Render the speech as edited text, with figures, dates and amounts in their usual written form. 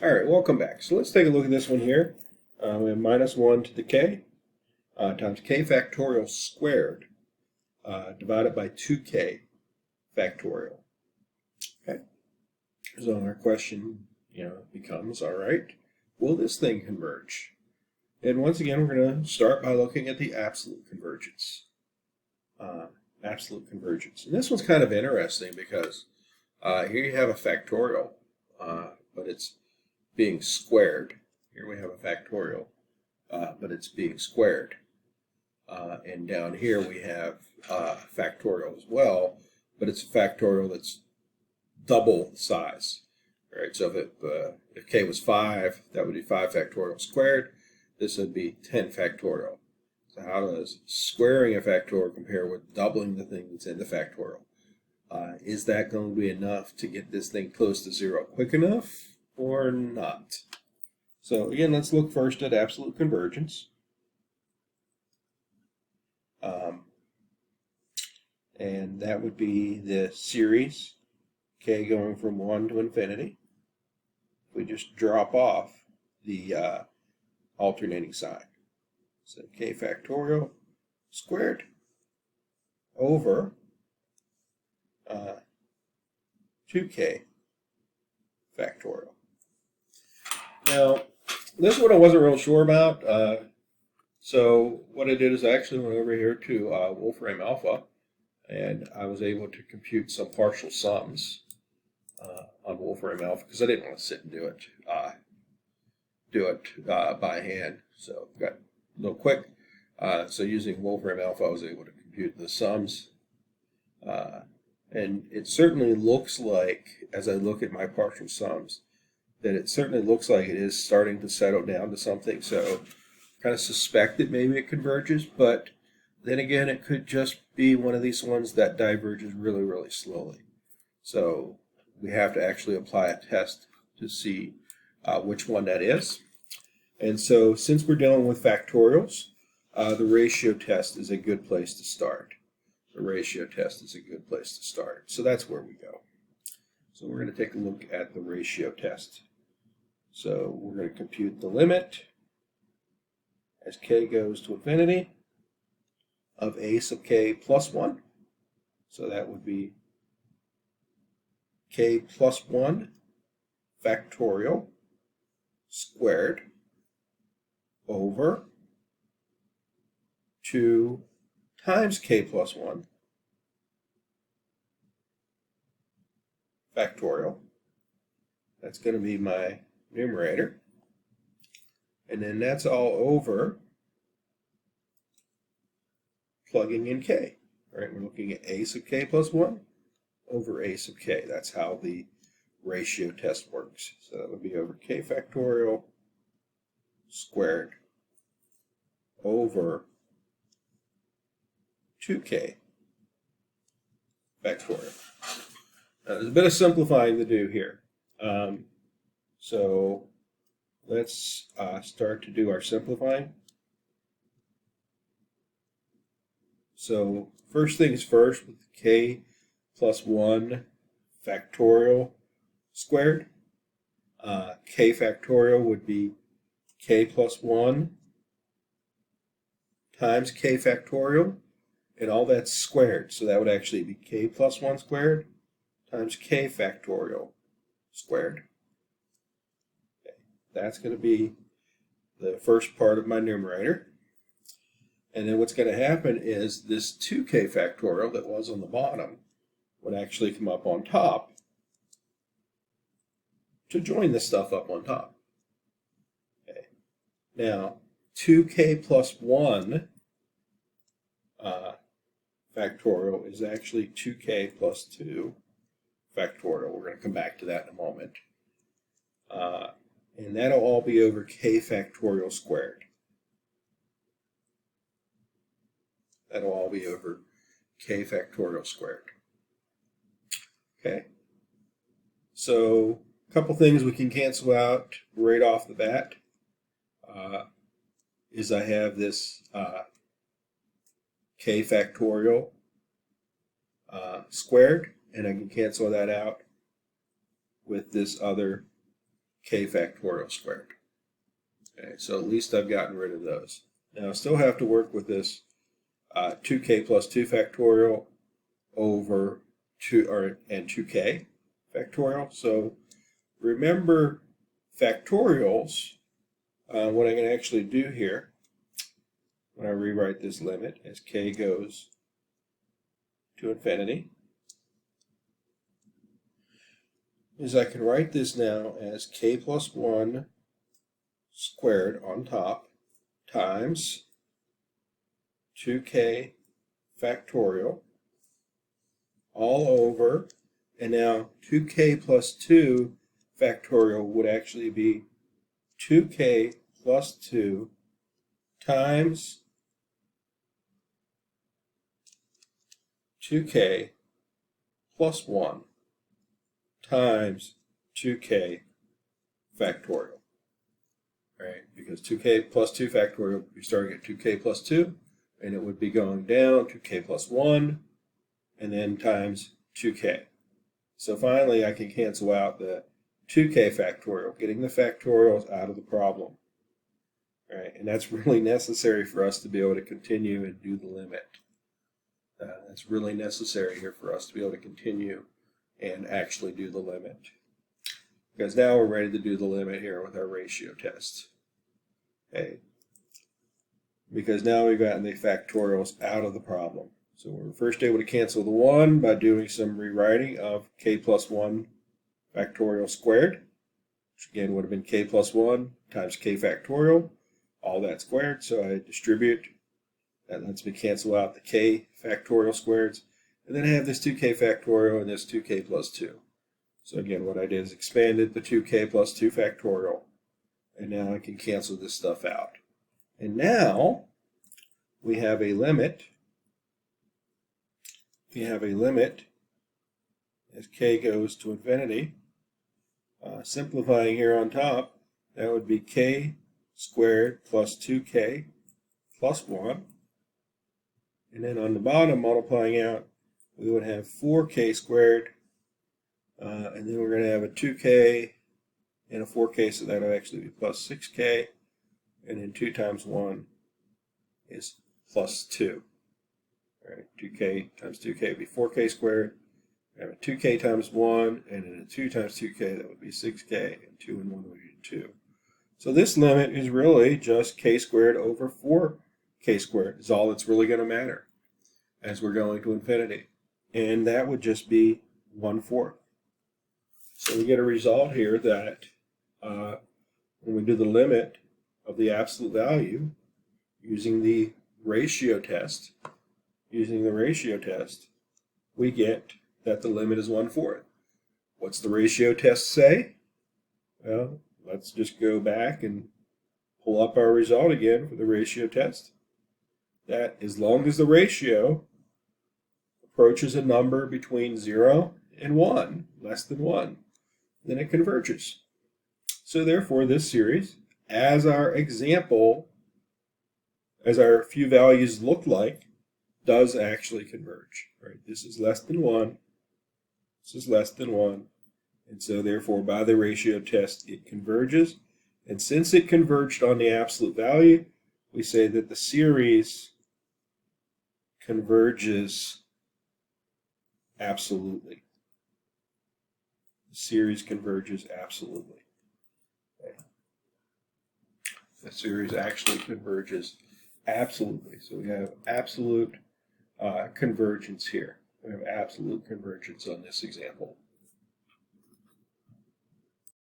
All right, welcome back. So let's take a look at this one here. We have minus 1 to the k times k factorial squared divided by 2k factorial. Okay. So our question, becomes, all right, will this thing converge? And once again, we're going to start by looking at the absolute convergence. Absolute convergence. And this one's kind of interesting because here you have a factorial, but it's being squared. Here we have a factorial, but it's being squared. And down here we have factorial as well, but it's a factorial that's double the size. All right, so if k was 5, that would be 5 factorial squared. This would be 10 factorial. So how does squaring a factorial compare with doubling the thing that's in the factorial? Is that going to be enough to get this thing close to 0 quick enough or not? So again, let's look first at absolute convergence. And that would be the series k going from 1 to infinity. We just drop off the alternating side. So k factorial squared over 2k factorial. Now, this one I wasn't real sure about. So what I did is I actually went over here to Wolfram Alpha, and I was able to compute some partial sums on Wolfram Alpha because I didn't want to sit and do it by hand. So got a little quick. So using Wolfram Alpha, I was able to compute the sums. And it certainly looks like, as I look at my partial sums, that it certainly looks like it is starting to settle down to something. So kind of suspect that maybe it converges, but then again, it could just be one of these ones that diverges really, really slowly. So we have to actually apply a test to see which one that is. And so since we're dealing with factorials, the ratio test is a good place to start. The ratio test is a good place to start. So that's where we go. So we're going to take a look at the ratio test. So we're going to compute the limit as k goes to infinity of a sub k plus 1. So that would be k plus 1 factorial squared over 2 times k plus 1 factorial. That's going to be my numerator. And then that's all over plugging in k. All right, we're looking at a sub k plus 1 over a sub k. That's how the ratio test works. So that would be over k factorial squared over 2k factorial. Now, there's a bit of simplifying to do here. So let's start to do our simplifying. So first things first, with k plus 1 factorial squared, k factorial would be k plus 1 times k factorial, and all that's squared. So that would actually be k plus 1 squared times k factorial squared. Okay. That's going to be the first part of my numerator. And then what's going to happen is this 2k factorial that was on the bottom would actually come up on top to join this stuff up on top. Okay. Now, 2k plus 1 factorial is actually 2k plus 2 factorial. We're going to come back to that in a moment. And that'll all be over k factorial squared. That'll all be over k factorial squared. Okay. So a couple things we can cancel out right off the bat is I have this k factorial squared, and I can cancel that out with this other k factorial squared. Okay, so at least I've gotten rid of those. Now I still have to work with this 2k plus 2 factorial over 2k factorial. So remember factorials, what I can actually do here when I rewrite this limit as k goes to infinity is I can write this now as k plus 1 squared on top times 2k factorial all over, and now 2k plus 2 factorial would actually be 2k plus 2 times 2k plus 1 times 2k factorial. Right? Because 2k plus 2 factorial would be starting at 2k plus 2, and it would be going down to k plus 1, and then times 2k. So finally I can cancel out the 2k factorial, getting the factorials out of the problem. Right? And that's really necessary for us to be able to continue and do the limit. That's really necessary here for us to be able to continue and actually do the limit. Because now we're ready to do the limit here with our ratio test. Okay. Because now we've gotten the factorials out of the problem. So we're first able to cancel the 1 by doing some rewriting of k plus 1 factorial squared, which again would have been k plus 1 times k factorial, all that squared. So I distribute. That lets me cancel out the k factorial squareds. And then I have this 2k factorial and this 2k plus 2. So again, what I did is expanded the 2k plus 2 factorial. And now I can cancel this stuff out. And now we have a limit. We have a limit as k goes to infinity. Simplifying here on top, that would be k squared plus 2k plus 1. And then on the bottom, multiplying out, we would have 4k squared. And then we're going to have a 2k and a 4k, so that will actually be plus 6k. And then 2 times 1 is plus 2. All right, 2k times 2k would be 4k squared. We have a 2k times 1, and then a 2 times 2k, that would be 6k, and 2 and 1 would be 2. So this limit is really just k squared over 4k squared is all that's really going to matter as we're going to infinity. And that would just be 1/4. So we get a result here that when we do the limit of the absolute value using the ratio test, we get that the limit is 1/4. What's the ratio test say? Well, let's just go back and pull up our result again for the ratio test. That as long as the ratio approaches a number between 0 and 1, less than 1, then it converges. So therefore, this series, as our example, as our few values look like, does actually converge. Right? This is less than 1. This is less than 1. And so therefore, by the ratio test, it converges. And since it converged on the absolute value, we say that the series converges absolutely. The series converges absolutely. Okay. The series actually converges absolutely. So we have absolute convergence here. We have absolute convergence on this example.